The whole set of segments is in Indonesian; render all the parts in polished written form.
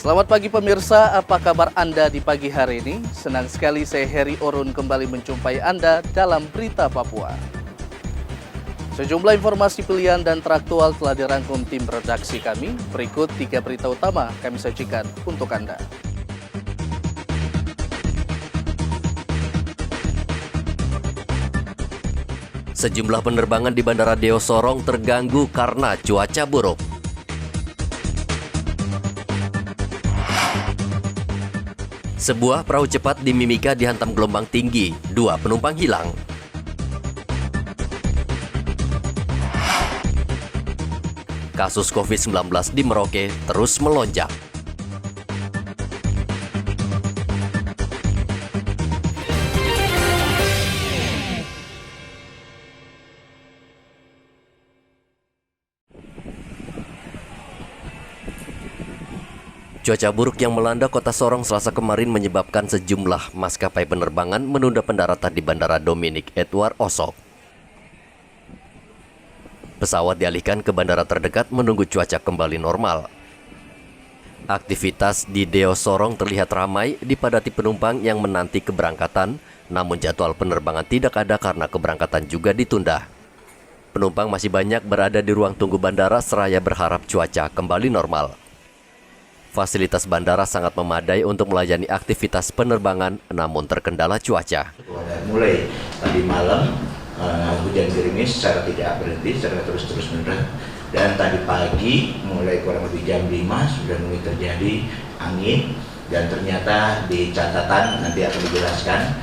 Selamat pagi pemirsa, apa kabar Anda di pagi hari ini? Senang sekali saya Heri Orun kembali menjumpai Anda dalam Berita Papua. Sejumlah informasi pilihan dan teraktual telah dirangkum tim redaksi kami. Berikut 3 berita utama kami sajikan untuk Anda. Sejumlah penerbangan di Bandara Deo Sorong terganggu karena cuaca buruk. Sebuah perahu cepat di Mimika dihantam gelombang tinggi, 2 penumpang hilang. Kasus COVID-19 di Merauke terus melonjak. Cuaca buruk yang melanda kota Sorong Selasa kemarin menyebabkan sejumlah maskapai penerbangan menunda pendaratan di Bandara Dominic Edward Osok. Pesawat dialihkan ke bandara terdekat menunggu cuaca kembali normal. Aktivitas di Deo Sorong terlihat ramai dipadati penumpang yang menanti keberangkatan, namun jadwal penerbangan tidak ada karena keberangkatan juga ditunda. Penumpang masih banyak berada di ruang tunggu bandara seraya berharap cuaca kembali normal. Fasilitas bandara sangat memadai untuk melayani aktivitas penerbangan, namun terkendala cuaca. Mulai tadi malam hujan gerimis secara tidak berhenti, secara terus menerus. Dan tadi pagi mulai kurang lebih jam 5 sudah mulai terjadi angin. Dan ternyata di catatan nanti akan dijelaskan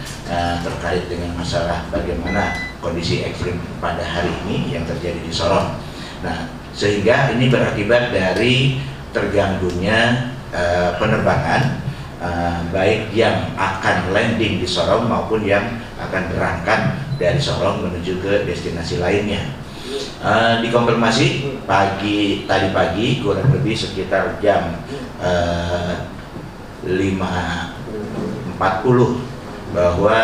terkait dengan masalah bagaimana kondisi ekstrim pada hari ini yang terjadi di Sorong. Nah, sehingga ini berakibat dari terganggunya penerbangan baik yang akan landing di Sorong maupun yang akan berangkat dari Sorong menuju ke destinasi lainnya. Dikonfirmasi tadi pagi kurang lebih sekitar jam 5.40 bahwa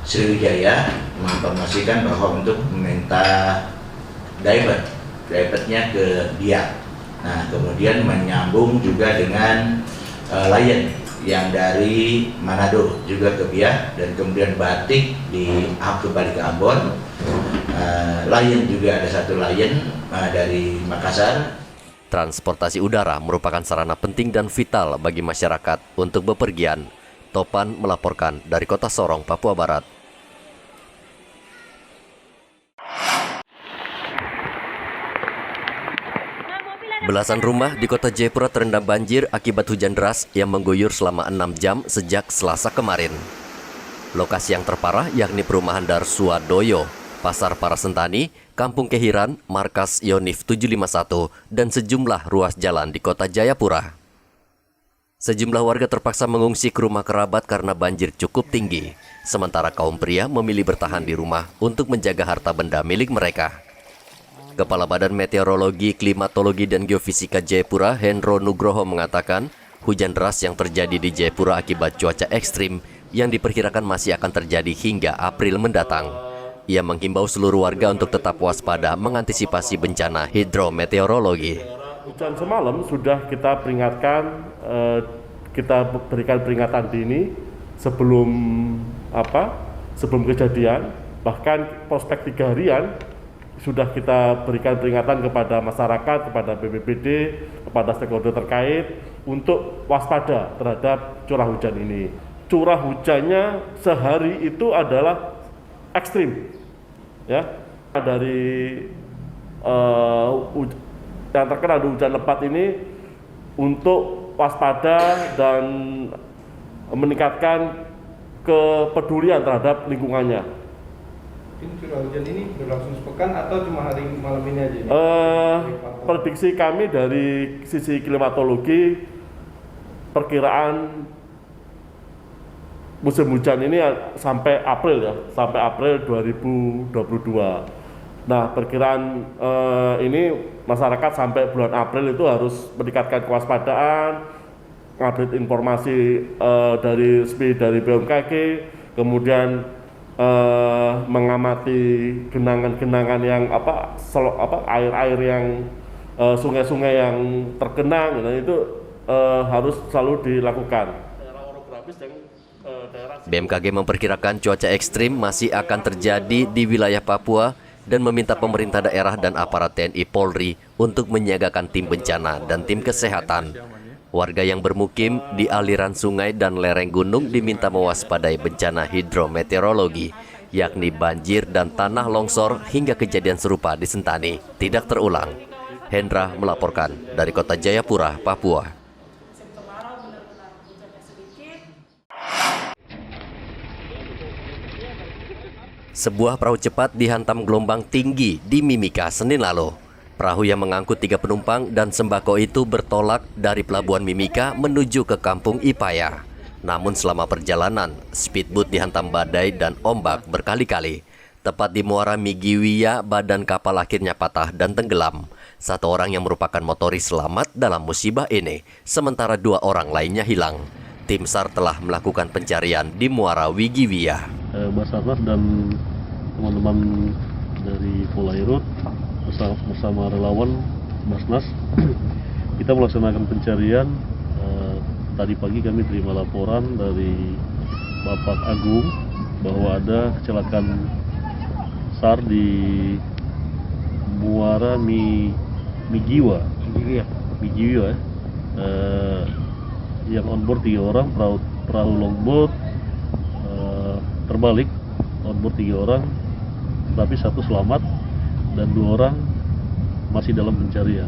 Sriwijaya menginformasikan bahwa untuk meminta divertnya ke Biak. Nah, kemudian menyambung juga dengan Lion yang dari Manado juga ke Biak, dan kemudian Batik kembali ke Ambon. Lion juga ada satu Lion dari Makassar. Transportasi udara merupakan sarana penting dan vital bagi masyarakat untuk bepergian. Topan melaporkan dari Kota Sorong, Papua Barat. Belasan rumah di kota Jayapura terendam banjir akibat hujan deras yang mengguyur selama 6 jam sejak Selasa kemarin. Lokasi yang terparah yakni perumahan Darsuadoyo, Pasar Parasentani, Kampung Kehiran, Markas Yonif 751, dan sejumlah ruas jalan di kota Jayapura. Sejumlah warga terpaksa mengungsi ke rumah kerabat karena banjir cukup tinggi, sementara kaum pria memilih bertahan di rumah untuk menjaga harta benda milik mereka. Kepala Badan Meteorologi, Klimatologi, dan Geofisika Jayapura, Hendro Nugroho mengatakan, hujan deras yang terjadi di Jayapura akibat cuaca ekstrim yang diperkirakan masih akan terjadi hingga April mendatang. Ia menghimbau seluruh warga untuk tetap waspada mengantisipasi bencana hidrometeorologi. Hujan semalam sudah kita peringatkan, kita berikan peringatan dini sebelum kejadian, bahkan prospek 3 harian sudah kita berikan peringatan kepada masyarakat, kepada BPBD, kepada stakeholder terkait untuk waspada terhadap curah hujan ini. Curah hujannya sehari itu adalah ekstrim, ya. Dari yang terkena hujan lebat ini untuk waspada dan meningkatkan kepedulian terhadap lingkungannya. Curah hujan ini berlangsung sepekan atau cuma hari malam ini aja? Prediksi kami dari sisi klimatologi, perkiraan musim hujan ini sampai April 2022. Nah, perkiraan ini masyarakat sampai bulan April itu harus meningkatkan kewaspadaan, update informasi dari BMKG, kemudian mengamati genangan-genangan yang air-air yang sungai-sungai yang tergenang, dan itu harus selalu dilakukan. BMKG memperkirakan cuaca ekstrim masih akan terjadi di wilayah Papua dan meminta pemerintah daerah dan aparat TNI Polri untuk menyiagakan tim bencana dan tim kesehatan. Warga yang bermukim di aliran sungai dan lereng gunung diminta mewaspadai bencana hidrometeorologi, yakni banjir dan tanah longsor hingga kejadian serupa di Sentani tidak terulang. Hendra melaporkan dari Kota Jayapura, Papua. Sebuah perahu cepat dihantam gelombang tinggi di Mimika Senin lalu. Perahu yang mengangkut 3 penumpang dan sembako itu bertolak dari pelabuhan Mimika menuju ke kampung Ipaya. Namun selama perjalanan, speedboat dihantam badai dan ombak berkali-kali. Tepat di muara Migiwiya, badan kapal akhirnya patah dan tenggelam. 1 orang yang merupakan motoris selamat dalam musibah ini, sementara 2 orang lainnya hilang. Tim SAR telah melakukan pencarian di muara Wigiwiya. Basarnas dan teman-teman dari Polairut bersama relawan Basnas kita melaksanakan pencarian. Tadi pagi kami terima laporan dari Bapak Agung bahwa ada kecelakaan SAR di muara Migiwiya yang onboard 3 orang, perahu longboat terbalik, onboard 3 orang, tapi 1 selamat dan 2 orang masih dalam pencarian.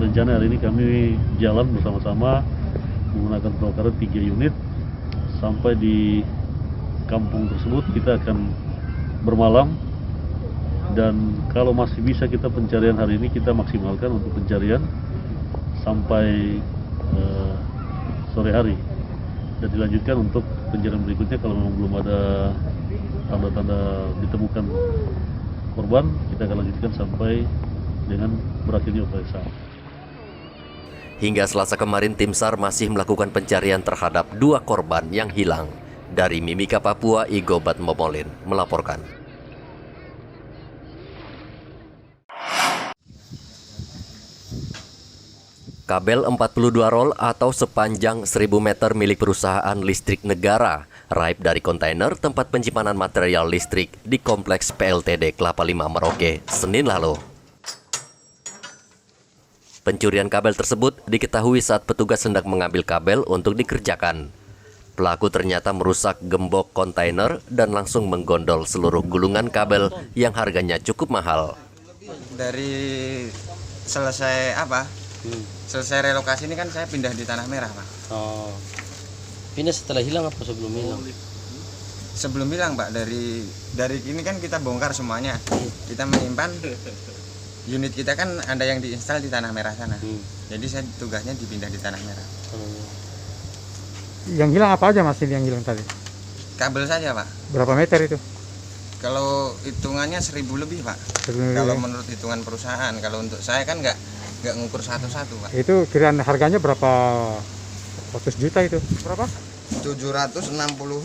Rencana hari ini kami jalan bersama-sama menggunakan perahu karet 3 unit sampai di kampung tersebut. Kita akan bermalam, dan kalau masih bisa kita pencarian hari ini, kita maksimalkan untuk pencarian sampai sore hari, dan dilanjutkan untuk pencarian berikutnya. Kalau memang belum ada tanda-tanda ditemukan korban, kita akan lanjutkan sampai dengan berakhirnya operasi SAR. Hingga Selasa kemarin, tim SAR masih melakukan pencarian terhadap 2 korban yang hilang. Dari Mimika, Papua, Igobat Momolin melaporkan. Kabel 42 roll atau sepanjang 1000 meter milik perusahaan listrik negara raib dari kontainer tempat penyimpanan material listrik di kompleks PLTD Kelapa Lima, Merauke, Senin lalu. Pencurian kabel tersebut diketahui saat petugas hendak mengambil kabel untuk dikerjakan. Pelaku ternyata merusak gembok kontainer dan langsung menggondol seluruh gulungan kabel yang harganya cukup mahal. Dari selesai selesai relokasi ini kan saya pindah di Tanah Merah, Pak. Oh. Pindah setelah hilang apa sebelum hilang? Sebelum hilang, Pak. Dari ini kan kita bongkar semuanya. Kita menyimpan. Unit kita kan ada yang diinstal di Tanah Merah sana. Jadi saya tugasnya dipindah di Tanah Merah. Yang hilang apa aja, Mas, yang hilang tadi? Kabel saja, Pak. Berapa meter itu? Kalau hitungannya 1000 lebih, Pak. Kalau menurut hitungan perusahaan. Kalau untuk saya kan nggak ngukur satu-satu, Pak. Itu kiraan harganya berapa ratus juta itu? Berapa? 768.700.000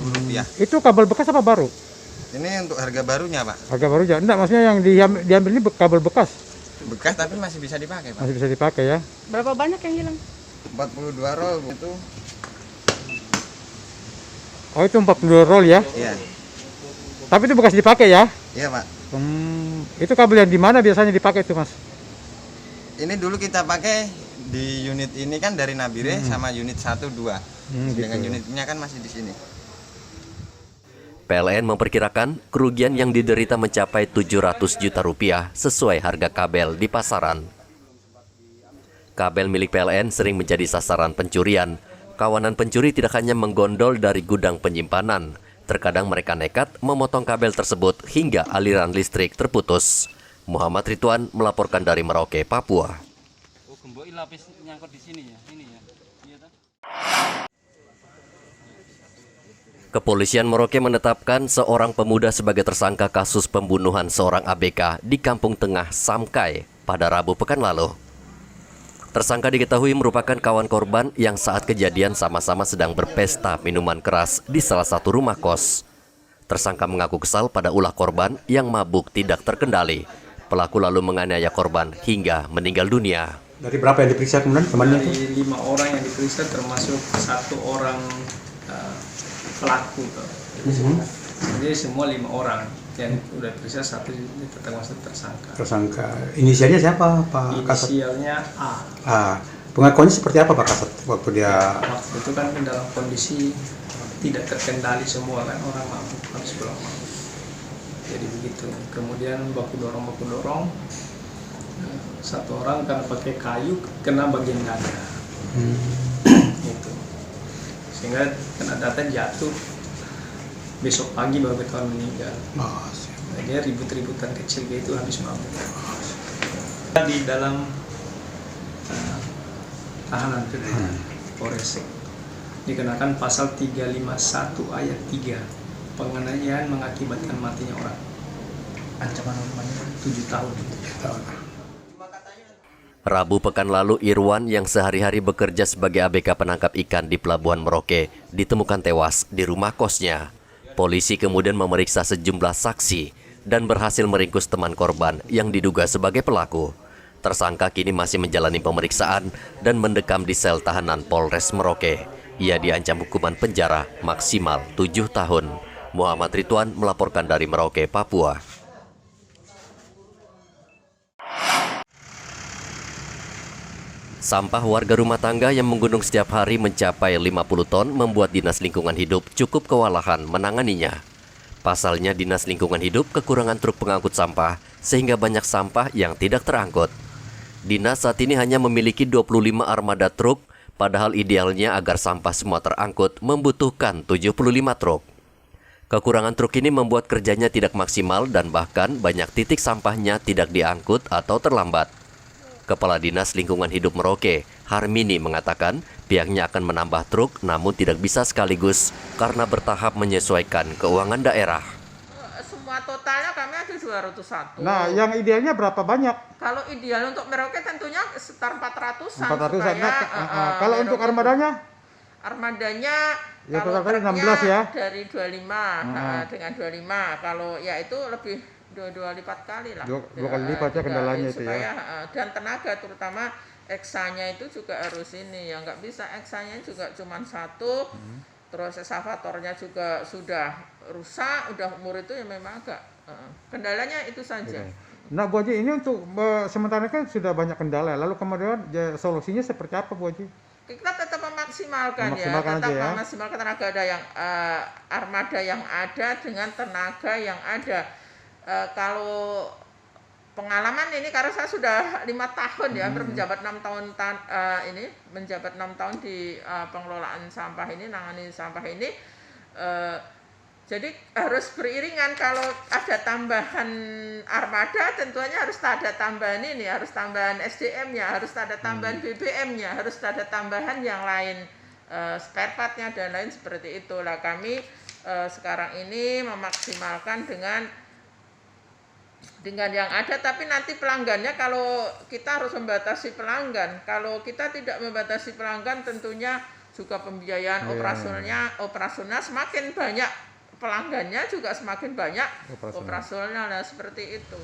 rupiah. Itu kabel bekas apa baru? Ini untuk harga barunya, Pak. Harga baru aja. Enggak, maksudnya yang diambil ini kabel bekas. Bekas tapi masih bisa dipakai, Pak. Masih bisa dipakai ya. Berapa banyak yang hilang? 42 roll itu. Oh, itu 42 roll ya? Iya. Tapi itu bekas dipakai ya? Iya, Pak. Itu kabel yang di mana biasanya dipakai itu, Mas? Ini dulu kita pakai di unit ini kan dari Nabire sama unit 1, 2. Dengan gitu. unitnya kan masih di sini. PLN memperkirakan kerugian yang diderita mencapai 700 juta rupiah sesuai harga kabel di pasaran. Kabel milik PLN sering menjadi sasaran pencurian. Kawanan pencuri tidak hanya menggondol dari gudang penyimpanan, terkadang mereka nekat memotong kabel tersebut hingga aliran listrik terputus. Muhammad Ridwan melaporkan dari Merauke, Papua. Oh, gembok lapis nyangkut di sini ya, ini ya. Iya toh? Kepolisian Merauke menetapkan seorang pemuda sebagai tersangka kasus pembunuhan seorang ABK di Kampung Tengah Samkai pada Rabu pekan lalu. Tersangka diketahui merupakan kawan korban yang saat kejadian sama-sama sedang berpesta minuman keras di salah satu rumah kos. Tersangka mengaku kesal pada ulah korban yang mabuk tidak terkendali. Pelaku lalu menganiaya korban hingga meninggal dunia. Dari berapa yang diperiksa kemudian temannya itu? Dari 5 orang yang diperiksa termasuk 1 orang pelaku. Jadi semua 5 orang yang udah diperiksa, 1 termasuk tersangka. Tersangka. Inisialnya siapa, Pak Kasat? Inisialnya A. Pengakuannya seperti apa, Pak Kasat, waktu dia? Waktu itu kan dalam kondisi tidak terkendali semua kan, orang mabuk, habis pulang mabuk. Jadi begitu. Kemudian baku dorong. 1 orang karena pakai kayu kena bagian dada. Gitu. Sehingga kena dada jatuh. Besok pagi baru ketahuan meninggal. Dia ribut-ributan kecil gitu habis mabuk. Di dalam tahanan Polresek dikenakan pasal 351 ayat 3. Penganiayaan mengakibatkan matinya orang. Ancaman hukumannya 7 tahun. Rabu pekan lalu, Irwan yang sehari-hari bekerja sebagai ABK penangkap ikan di Pelabuhan Merauke ditemukan tewas di rumah kosnya. Polisi kemudian memeriksa sejumlah saksi dan berhasil meringkus teman korban yang diduga sebagai pelaku. Tersangka kini masih menjalani pemeriksaan dan mendekam di sel tahanan Polres Merauke. Ia diancam hukuman penjara maksimal 7 tahun. Muhammad Ridwan melaporkan dari Merauke, Papua. Sampah warga rumah tangga yang menggunung setiap hari mencapai 50 ton membuat Dinas Lingkungan Hidup cukup kewalahan menanganinya. Pasalnya Dinas Lingkungan Hidup kekurangan truk pengangkut sampah sehingga banyak sampah yang tidak terangkut. Dinas saat ini hanya memiliki 25 armada truk, padahal idealnya agar sampah semua terangkut membutuhkan 75 truk. Kekurangan truk ini membuat kerjanya tidak maksimal dan bahkan banyak titik sampahnya tidak diangkut atau terlambat. Kepala Dinas Lingkungan Hidup Merauke, Harmini, mengatakan pihaknya akan menambah truk namun tidak bisa sekaligus karena bertahap menyesuaikan keuangan daerah. Semua totalnya kami ada 201. Nah, yang idealnya berapa banyak? Kalau ideal untuk Merauke tentunya sekitar 400-an. 400-an. Kalau untuk armadanya? Armadanya Ya, kalau total 16 ya. Dari 25 dengan 25. Kalau ya itu lebih dua lipat kali lah. Dua kali lipat ya kendalanya itu supaya, ya. Dan tenaga terutama eksanya itu juga harus ini ya, nggak bisa eksanya juga cuma 1. Terus eskavatornya juga sudah rusak, udah umur itu ya memang agak kendalanya itu saja. Nah, Bu Haji, ini untuk sementara kan sudah banyak kendala. Lalu kemudian ya, solusinya seperti apa, Bu Haji? Kita tetap memaksimalkan memaksimalkan tenaga ada yang armada yang ada dengan tenaga yang ada. Kalau pengalaman ini karena saya sudah 5 tahun ya, menjabat 6 tahun menjabat 6 tahun di pengelolaan sampah ini, nangani sampah ini. Jadi harus beriringan, kalau ada tambahan armada tentunya harus ada tambahan ini, harus tambahan SDM-nya, harus ada tambahan BBM-nya, harus ada tambahan yang lain, spare part-nya dan lain seperti itulah. Kami sekarang ini memaksimalkan dengan yang ada, tapi nanti pelanggannya kalau kita harus membatasi pelanggan. Kalau kita tidak membatasi pelanggan tentunya juga pembiayaan operasional semakin banyak. Pelanggannya juga semakin banyak operasionalnya seperti itu.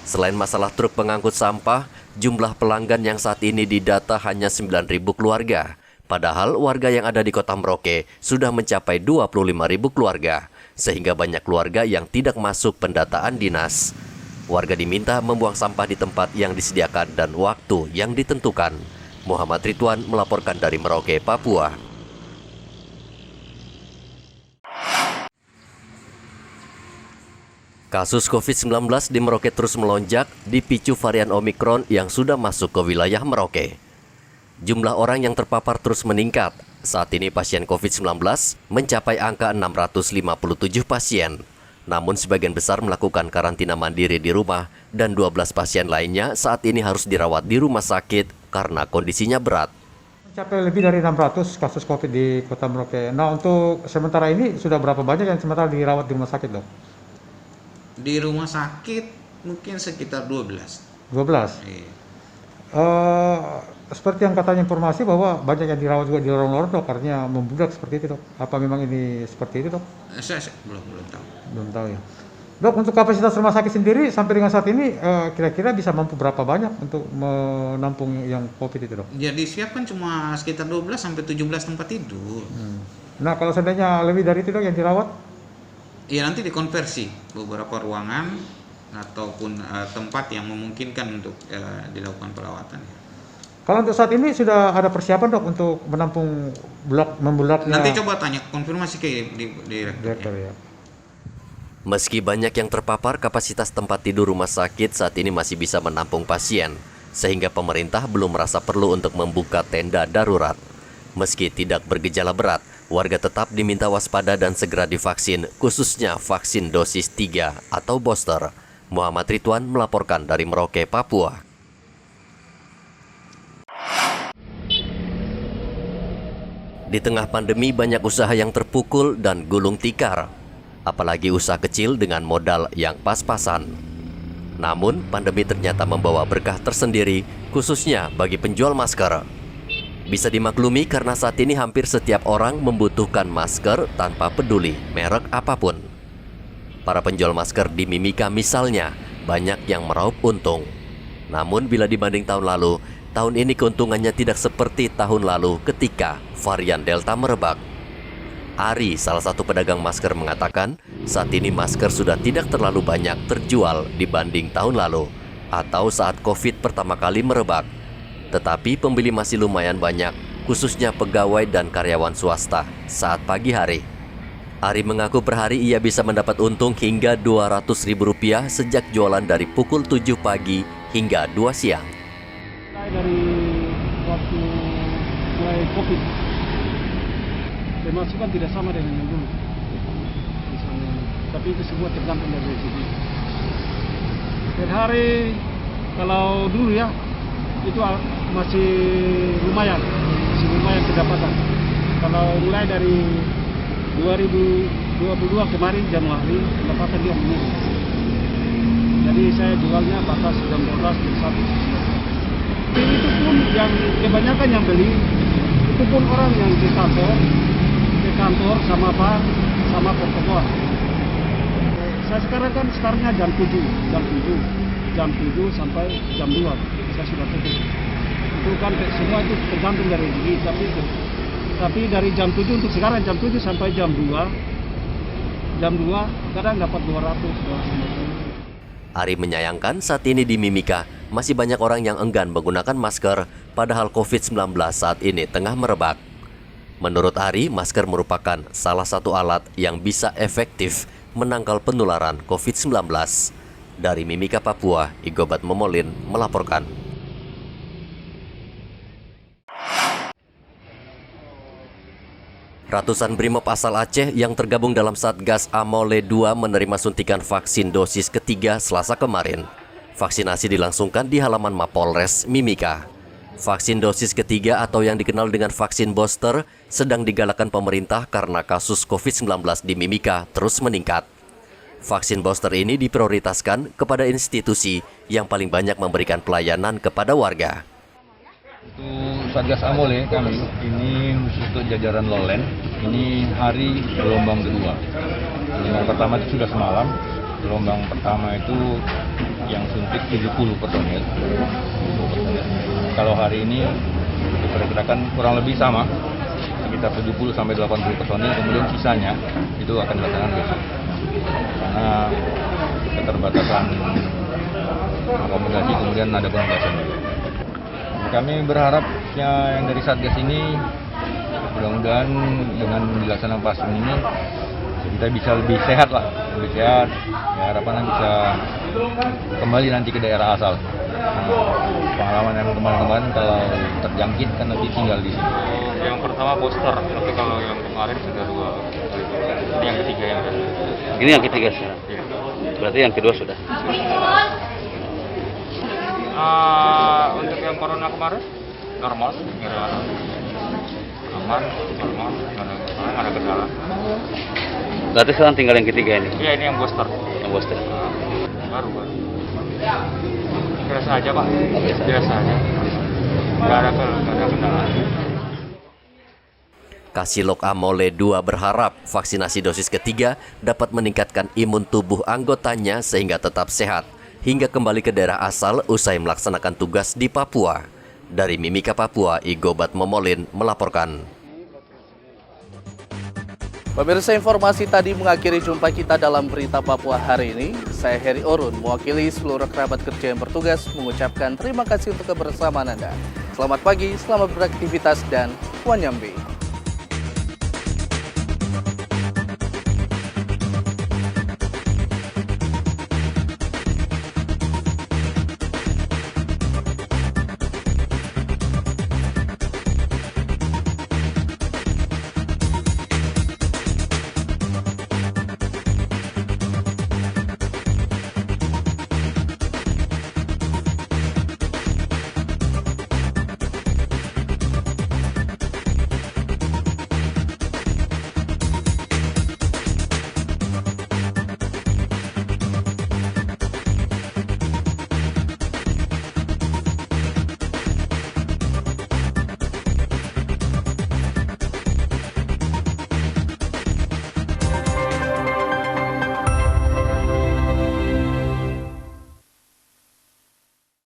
Selain masalah truk pengangkut sampah, jumlah pelanggan yang saat ini didata hanya 9.000 keluarga. Padahal warga yang ada di Kota Merauke sudah mencapai 25.000 keluarga, sehingga banyak keluarga yang tidak masuk pendataan dinas. Warga diminta membuang sampah di tempat yang disediakan dan waktu yang ditentukan. Muhammad Ridwan melaporkan dari Merauke, Papua. Kasus COVID-19 di Merauke terus melonjak dipicu varian Omikron yang sudah masuk ke wilayah Merauke. Jumlah orang yang terpapar terus meningkat. Saat ini pasien COVID-19 mencapai angka 657 pasien. Namun sebagian besar melakukan karantina mandiri di rumah dan 12 pasien lainnya saat ini harus dirawat di rumah sakit karena kondisinya berat. Mencapai lebih dari 600 kasus COVID di Kota Merauke. Nah, untuk sementara ini sudah berapa banyak yang sementara dirawat di rumah sakit, Dok? Di rumah sakit mungkin sekitar 12. 12? Iya. Seperti yang katanya informasi bahwa banyak yang dirawat juga di lorong-lorong, Dok, artinya membludak seperti itu, Dok. Apa memang ini seperti itu, Dok? Saya belum tahu. Belum tahu ya. Dok, untuk kapasitas rumah sakit sendiri sampai dengan saat ini kira-kira bisa mampu berapa banyak untuk menampung yang COVID itu, Dok? Ya disiapkan cuma sekitar 12 sampai 17 tempat tidur. Nah, kalau seandainya lebih dari itu, Dok, yang dirawat? Ya nanti dikonversi beberapa ruangan ataupun tempat yang memungkinkan untuk dilakukan perawatan. Kalau untuk saat ini sudah ada persiapan, Dok, untuk menampung membulaknya? Nanti coba tanya konfirmasi ke direktur ya. Meski banyak yang terpapar, kapasitas tempat tidur rumah sakit saat ini masih bisa menampung pasien, sehingga pemerintah belum merasa perlu untuk membuka tenda darurat. Meski tidak bergejala berat, warga tetap diminta waspada dan segera divaksin, khususnya vaksin dosis 3 atau booster. Muhammad Ridwan melaporkan dari Merauke, Papua. Di tengah pandemi, banyak usaha yang terpukul dan gulung tikar. Apalagi usaha kecil dengan modal yang pas-pasan. Namun, pandemi ternyata membawa berkah tersendiri, khususnya bagi penjual masker. Bisa dimaklumi karena saat ini hampir setiap orang membutuhkan masker tanpa peduli merek apapun. Para penjual masker di Mimika misalnya, banyak yang meraup untung. Namun bila dibanding tahun lalu, tahun ini keuntungannya tidak seperti tahun lalu ketika varian Delta merebak. Ari, salah satu pedagang masker, mengatakan saat ini masker sudah tidak terlalu banyak terjual dibanding tahun lalu atau saat COVID pertama kali merebak. Tetapi pembeli masih lumayan banyak, khususnya pegawai dan karyawan swasta saat pagi hari. Ari mengaku per hari ia bisa mendapat untung hingga Rp200.000 sejak jualan dari pukul 7 pagi hingga 2 siang. Dari waktu mulai COVID, pemasukan tidak sama dengan yang dulu. Misalnya, tapi itu semua tergantung dari segi. Per hari, kalau dulu ya, itu masih lumayan pendapatan. Kalau mulai dari 2022 kemarin Januari, pendapatan dia menurun. Jadi saya jualnya batas jam 12 jam 1. Itu pun yang kebanyakan yang beli, itu pun orang yang di kantor sama pertokoan. Saya sekarang kan startnya jam 7 sampai jam 2 saya sudah tutup. Itu kan semua itu tergantung dari rezeki, tapi dari jam 7 untuk sekarang jam 7 sampai jam 2 kadang dapat 200. Ari menyayangkan saat ini di Mimika masih banyak orang yang enggan menggunakan masker, padahal COVID-19 saat ini tengah merebak. Menurut Ari, masker merupakan salah satu alat yang bisa efektif menangkal penularan COVID-19. Dari Mimika, Papua, Igobat Momolin melaporkan. Ratusan Brimob asal Aceh yang tergabung dalam Satgas Amole 2 menerima suntikan vaksin dosis ketiga Selasa kemarin. Vaksinasi dilangsungkan di halaman Mapolres Mimika. Vaksin dosis ketiga atau yang dikenal dengan vaksin booster sedang digalakkan pemerintah karena kasus COVID-19 di Mimika terus meningkat. Vaksin booster ini diprioritaskan kepada institusi yang paling banyak memberikan pelayanan kepada warga. Untuk Satgas Amole kami, ini khusus untuk jajaran Lowland, ini hari gelombang kedua. Gelombang pertama itu sudah semalam, gelombang pertama itu yang suntik 70 personil. Kalau hari ini diperkirakan kurang lebih sama, sekitar 70 sampai 80 personil, kemudian sisanya itu akan dilaksanakan besok. Karena keterbatasan akomodasi, kemudian ada penugasan juga. Kami berharap yang dari Satgas ini mudah-mudahan dengan dilaksanakan vaksin ini kita bisa lebih sehat lah, lebih sehat. Ya, harapannya bisa kembali nanti ke daerah asal. Pengalaman yang kemarin-kemarin kalau terjangkit kan nanti tinggal di sini. Yang pertama booster, tapi kalau yang kemarin sudah 2. Ini yang ketiga yang ada. Ini yang ketiga sekarang. Ya. Berarti yang kedua sudah. Untuk yang corona kemarin normal, nggak ada aman, normal, nggak ada kendala. Berarti sekarang tinggal yang ketiga ini. Iya, ini yang booster. Yang booster. Baru. Biasa aja Pak. Biasa aja. Nggak ada kendala. Kasilok Amole 2 berharap vaksinasi dosis ketiga dapat meningkatkan imun tubuh anggotanya sehingga tetap sehat hingga kembali ke daerah asal usai melaksanakan tugas di Papua. Dari Mimika Papua, Igobat Momolin melaporkan. Pemirsa, informasi tadi mengakhiri jumpa kita dalam Berita Papua hari ini. Saya Heri Orun, mewakili seluruh kerabat kerja yang bertugas, mengucapkan terima kasih untuk kebersamaan Anda. Selamat pagi, selamat beraktivitas, dan Wanyambe.